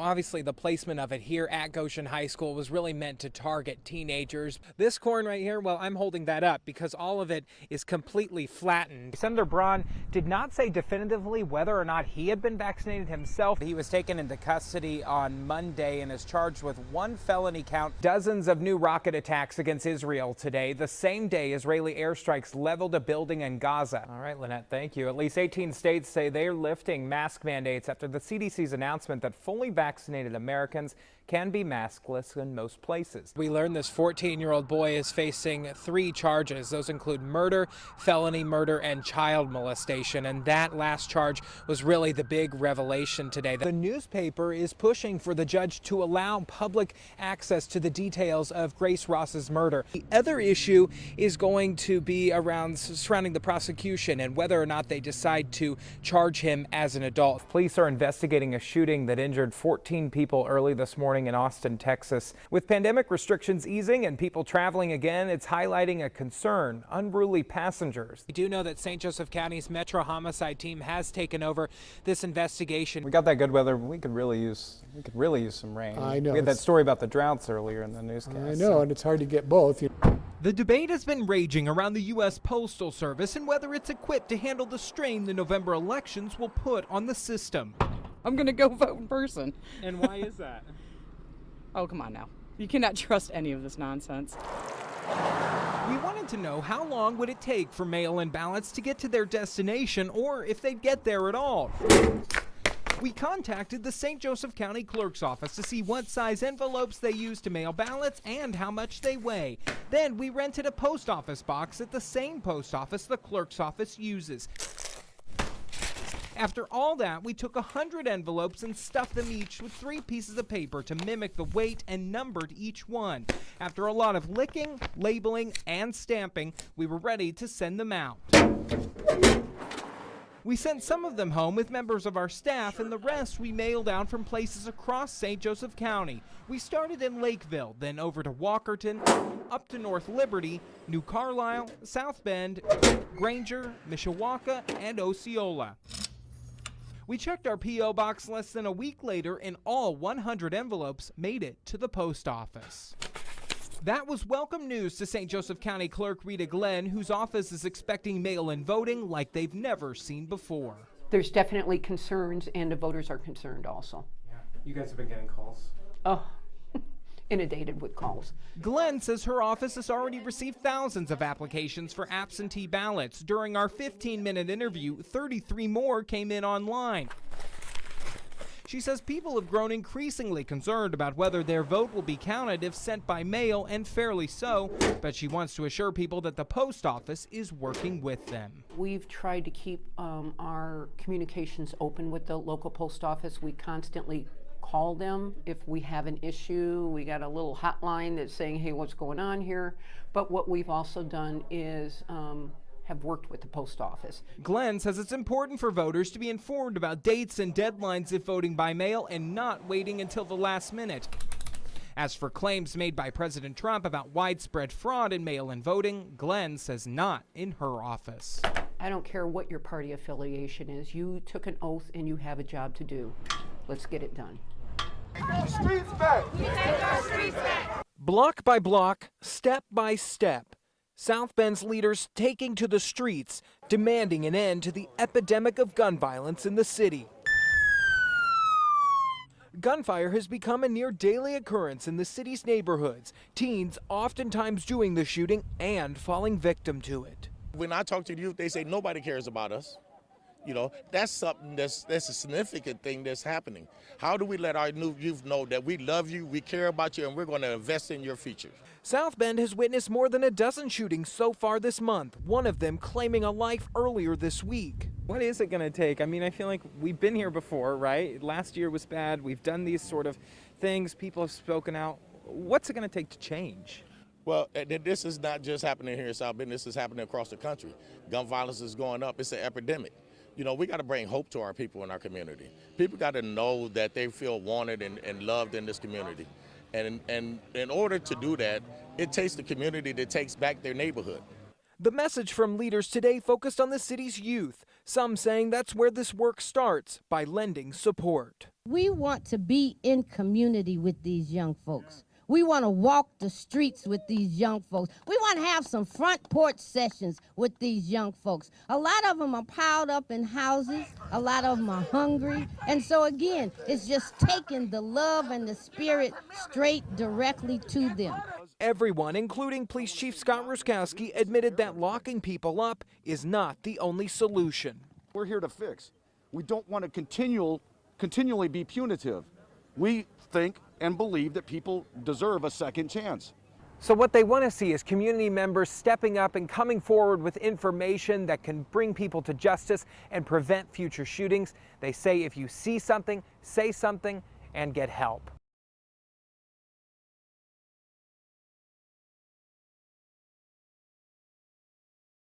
Obviously, the placement of it here at Goshen High School was really meant to target teenagers. This corn right here, well, I'm holding that up because all of it is completely flattened. Senator Braun did not say definitively whether or not he had been vaccinated himself. He was taken into custody on Monday and is charged with 1 felony count. Dozens of new rocket attacks against Israel today, the same day Israeli airstrikes leveled a building in Gaza. All right, Lynette, thank you. At least 18 states say they're lifting mask mandates after the CDC's announcement that fully vaccinated Americans can be maskless in most places. We learned this 14-year-old boy is facing 3 charges. Those include murder, felony murder, and child molestation. And that last charge was really the big revelation today. The newspaper is pushing for the judge to allow public access to the details of Grace Ross's murder. The other issue is going to be around surrounding the prosecution and whether or not they decide to charge him as an adult. Police are investigating a shooting that injured 14 people early this morning in Austin, Texas. With pandemic restrictions easing and people traveling again, it's highlighting a concern: unruly passengers. We do know that St. Joseph County's Metro Homicide Team has taken over this investigation. We got that good weather, but we could really use some rain. I know. We had that story about the droughts earlier in the newscast. I know, and it's hard to get both. The debate has been raging around the U.S. Postal Service and whether it's equipped to handle the strain the November elections will put on the system. I'm going to go vote in person. And why is that? Oh, come on now. You cannot trust any of this nonsense. We wanted to know how long would it take for mail-in ballots to get to their destination, or if they'd get there at all. We contacted the St. Joseph County Clerk's Office to see what size envelopes they use to mail ballots and how much they weigh. Then we rented a post office box at the same post office the clerk's office uses. After all that, we took 100 envelopes and stuffed them each with 3 pieces of paper to mimic the weight and numbered each one. After a lot of licking, labeling, and stamping, we were ready to send them out. We sent some of them home with members of our staff, and the rest we mailed out from places across St. Joseph County. We started in Lakeville, then over to Walkerton, up to North Liberty, New Carlisle, South Bend, Granger, Mishawaka, and Osceola. We checked our P.O. box less than a week later, and all 100 envelopes made it to the post office. That was welcome news to St. Joseph County Clerk Rita Glenn, whose office is expecting mail-in voting like they've never seen before. There's definitely concerns, and the voters are concerned also. Yeah. You guys have been getting calls? Oh, inundated with calls. Glenn says her office has already received thousands of applications for absentee ballots. During our 15-minute interview, 33 more came in online. She says people have grown increasingly concerned about whether their vote will be counted if sent by mail, and fairly so, but she wants to assure people that the post office is working with them. We've tried to keep our communications open with the local post office. We constantly call them if we have an issue. We got a little hotline that's saying, hey, what's going on here? But what we've also done is have worked with the post office. Glenn says it's important for voters to be informed about dates and deadlines if voting by mail and not waiting until the last minute. As for claims made by President Trump about widespread fraud in mail-in voting, Glenn says not in her office. I don't care what your party affiliation is. You took an oath and you have a job to do. Let's get it done. Take our streets back! Take our streets back! Block by block, step by step, South Bend's leaders taking to the streets, demanding an end to the epidemic of gun violence in the city. Gunfire has become a near daily occurrence in the city's neighborhoods, teens oftentimes doing the shooting and falling victim to it. When I talk to the youth, they say nobody cares about us. You know, that's something that's a significant thing that's happening. How do we let our new youth know that we love you, we care about you, and we're going to invest in your future? South Bend has witnessed more than a dozen shootings so far this month, one of them claiming a life earlier this week. What is it going to take? I mean, I feel like we've been here before, right? Last year was bad. We've done these sort of things. People have spoken out. What's it going to take to change? Well, this is not just happening here in South Bend. This is happening across the country. Gun violence is going up. It's an epidemic. You know, we got to bring hope to our people in our community. People got to know that they feel wanted and loved in this community. And in order to do that, it takes the community that takes back their neighborhood. The message from leaders today focused on the city's youth. Some saying that's where this work starts, by lending support. We want to be in community with these young folks. We want to walk the streets with these young folks. We want to have some front porch sessions with these young folks. A lot of them are piled up in houses. A lot of them are hungry. And so again, it's just taking the love and the spirit straight directly to them. Everyone, including Police Chief Scott Ruskowski, admitted that locking people up is not the only solution. We're here to fix. We don't want to continually be punitive. We think and believe that people deserve a second chance. So what they want to see is community members stepping up and coming forward with information that can bring people to justice and prevent future shootings. They say if you see something, say something and get help.